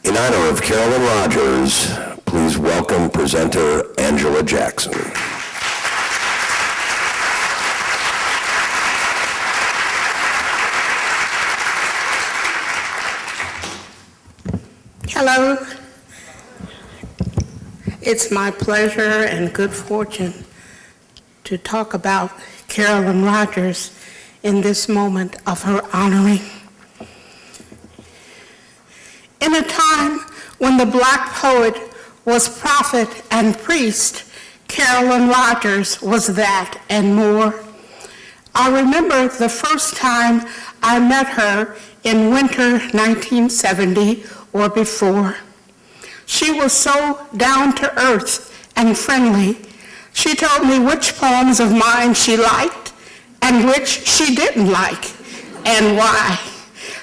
In honor of Carolyn Rodgers, please welcome presenter Angela Jackson. Hello. It's my pleasure and good fortune to talk about Carolyn Rodgers in this moment of her honoring. In a time when the Black poet was prophet and priest, Carolyn Rodgers was that and more. I remember the first time I met her in winter 1970 or before. She was so down to earth and friendly. She told me which poems of mine she liked and which she didn't like and why.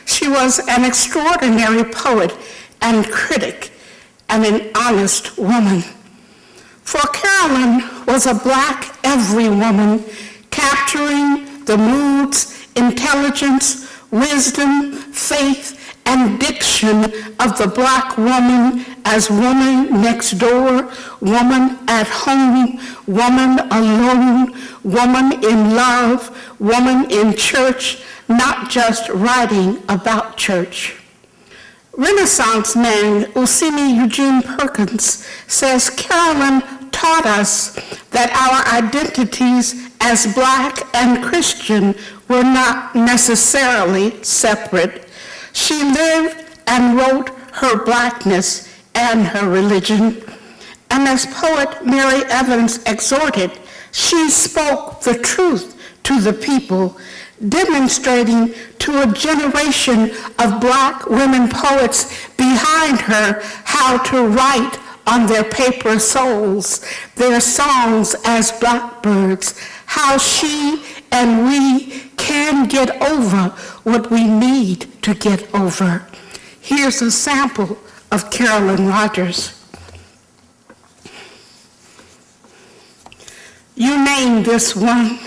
She was an extraordinary poet and critic and an honest woman. For Carolyn was a Black every woman, capturing the moods, intelligence, wisdom, faith, and diction of the Black woman as woman next door, woman at home, woman alone, woman in love, woman in church, not just writing about church. Renaissance man Usimi Eugene Perkins says Carolyn taught us that our identities as Black and Christian were not necessarily separate. She lived and wrote her Blackness and her religion. And as poet Mary Evans exhorted, she spoke the truth to the people, demonstrating to a generation of Black women poets behind her how to write on their paper souls, their songs as blackbirds, how she and we can get over what we need to get over. Here's a sample of Carolyn Rodgers. You name this one.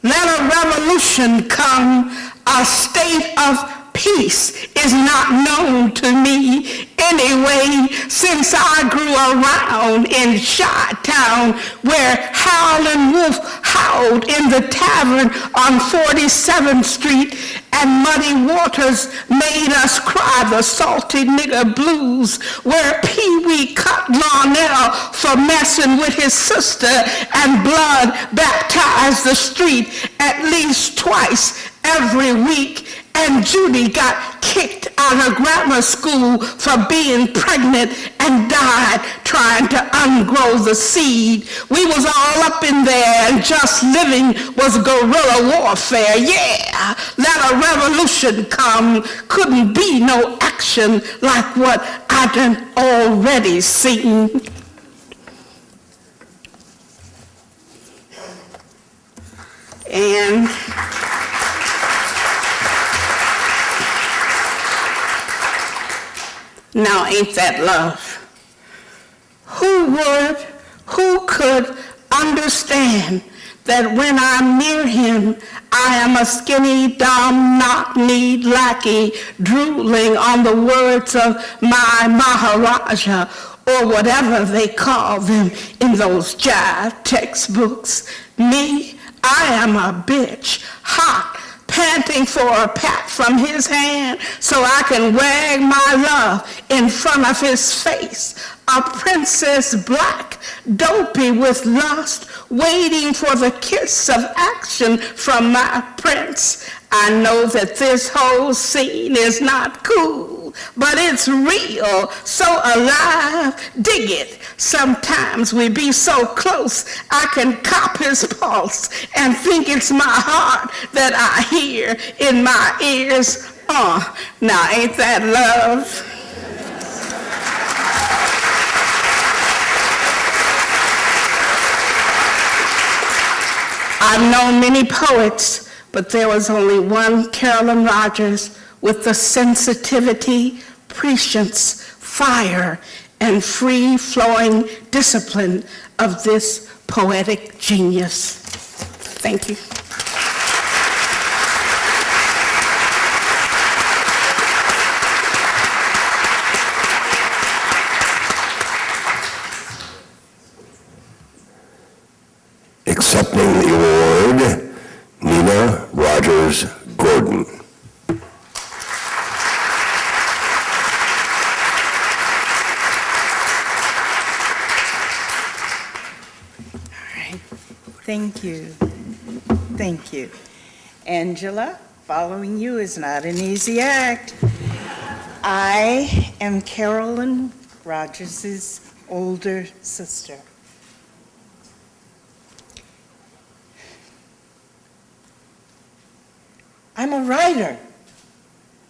Let a revolution come, a state of peace is not known to me anyway, since I grew around in Chi-Town where Howlin' Wolf howled in the tavern on 47th Street and Muddy Waters made us cry the salty nigger blues, where Pee Wee cut Larnell for messing with his sister and blood baptized the street at least twice every week, and Judy got kicked out of grammar school for being pregnant and died trying to ungrow the seed. We was all up in there and just living was guerrilla warfare. Yeah, let a revolution come. Couldn't be no action like what I done already seen. And now, ain't that love? Who could understand that when I'm near him, I am a skinny, dumb, knock-kneed lackey drooling on the words of my Maharaja, or whatever they call them in those jive textbooks. Me, I am a bitch, hot, panting for a pat from his hand so I can wag my love in front of his face. A princess Black, dopey with lust, waiting for the kiss of action from my prince. I know that this whole scene is not cool, but it's real, so alive. Dig it. Sometimes we be so close, I can cop his pulse and think it's my heart that I hear in my ears. Now ain't that love? I've known many poets, but there was only one Carolyn Rodgers with the sensitivity, prescience, fire, and free-flowing discipline of this poetic genius. Thank you. Thank you. Thank you. Angela, following you is not an easy act. I am Carolyn Rodgers' older sister. I'm a writer.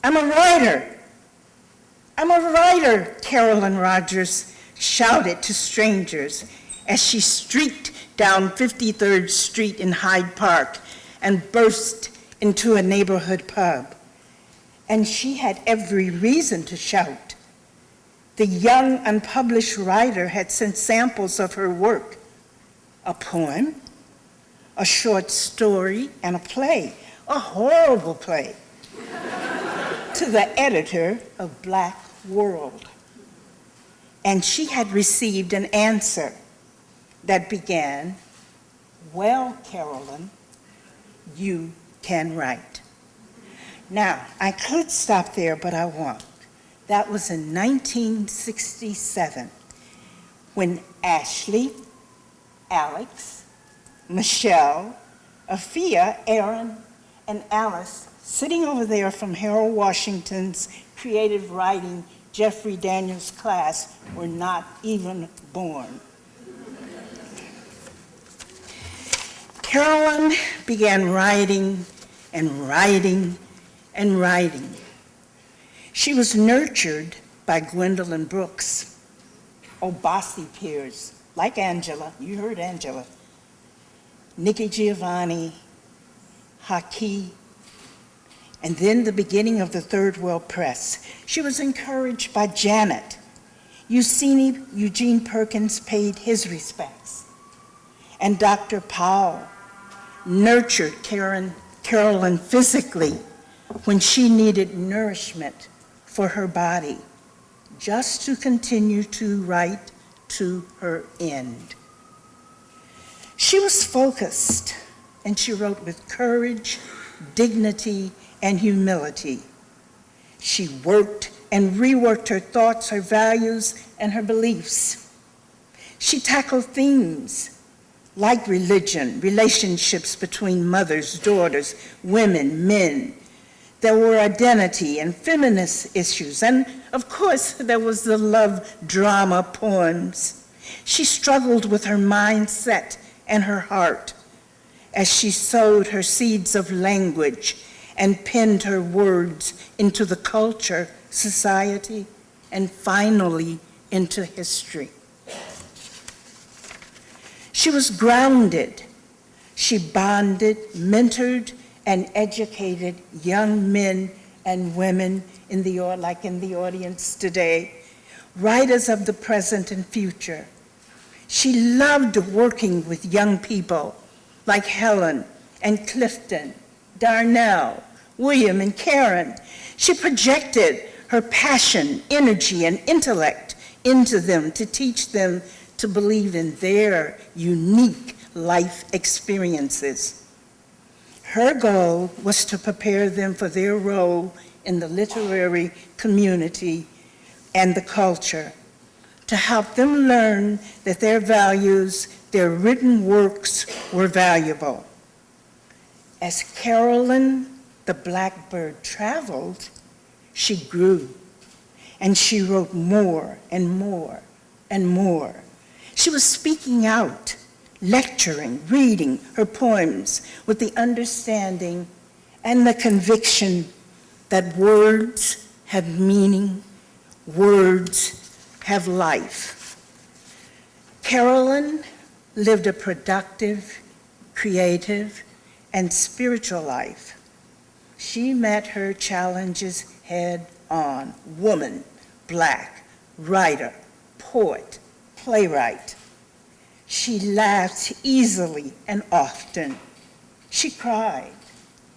I'm a writer. I'm a writer, Carolyn Rodgers shouted to strangers as she streaked down 53rd Street in Hyde Park and burst into a neighborhood pub. And she had every reason to shout. The young, unpublished writer had sent samples of her work, a poem, a short story, and a play, a horrible play, to the editor of Black World. And she had received an answer that began, "Well, Carolyn, you can write." Now, I could stop there, but I won't. That was in 1967, when Ashley, Alex, Michelle, Afia, Aaron, and Alice, sitting over there from Harold Washington's creative writing Jeffrey Daniels class, were not even born. Carolyn began writing and writing and writing. She was nurtured by Gwendolyn Brooks, Obasi peers, like Angela, you heard Angela, Nikki Giovanni, Haki, and then the beginning of the Third World Press. She was encouraged by Janet. Eugene Perkins paid his respects. And Dr. Powell nurtured Carolyn physically when she needed nourishment for her body, just to continue to write to her end. She was focused, and she wrote with courage, dignity, and humility. She worked and reworked her thoughts, her values, and her beliefs. She tackled themes like religion, relationships between mothers, daughters, women, men. There were identity and feminist issues, and of course, there was the love drama poems. She struggled with her mindset and her heart as she sowed her seeds of language and penned her words into the culture, society, and finally into history. She was grounded. She bonded, mentored, and educated young men and women like in the audience today, writers of the present and future. She loved working with young people like Helen and Clifton, Darnell, William, and Karen. She projected her passion, energy, and intellect into them to teach them to believe in their unique life experiences. Her goal was to prepare them for their role in the literary community and the culture, to help them learn that their values, their written works were valuable. As Carolyn the Blackbird traveled, she grew, and she wrote more and more and more. She was speaking out, lecturing, reading her poems with the understanding and the conviction that words have meaning, words have life. Carolyn lived a productive, creative, and spiritual life. She met her challenges head on. Woman, Black, writer, poet, playwright. She laughed easily and often. She cried.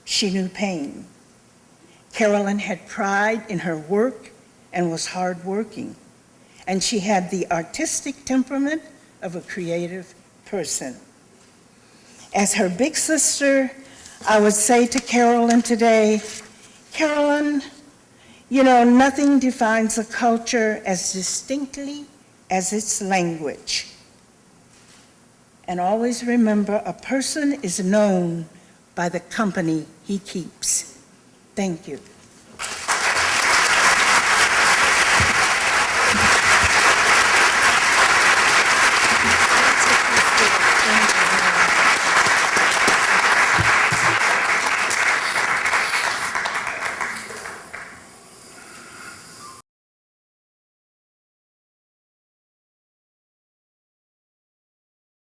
She knew pain. Carolyn had pride in her work and was hardworking. And she had the artistic temperament of a creative person. As her big sister, I would say to Carolyn today, Carolyn, you know, nothing defines a culture as distinctly as its language. And always remember, a person is known by the company he keeps. Thank you.